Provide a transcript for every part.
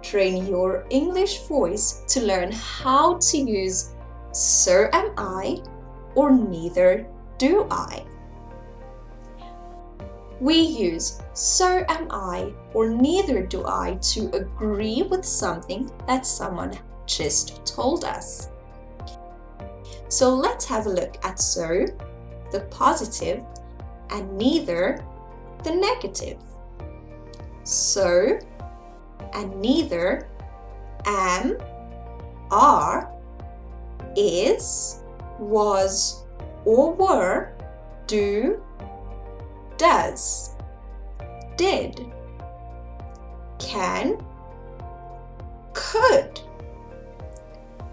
Train your English voice to learn how to use so am I or neither do I. We use so am I or neither do I to agree with something that someone just told us. So let's have a look at so, the positive, and neither, the negative. So and neither, am, are, is, was or were, do, does, did, can, could,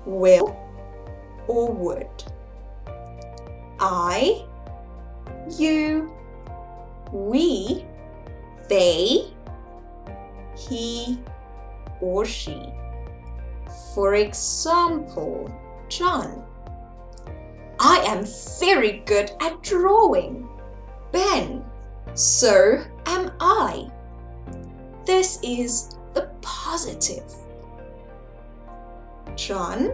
will or would. I, you, we, they, he or she. For example, John: I am very good at drawing. Ben: so am I. This is the positive. John: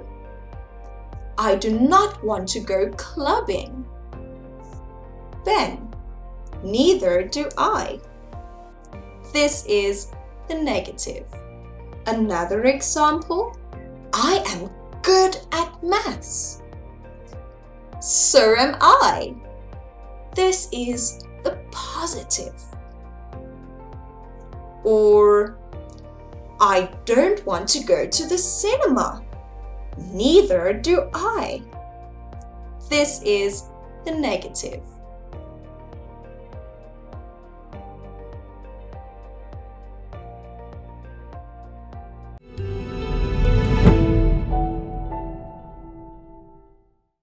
I do not want to go clubbing. Ben: neither do I. This is the negative. Another example: I am good at maths. So am I. This is the positive. Or, I don't want to go to the cinema. Neither do I. This is the negative.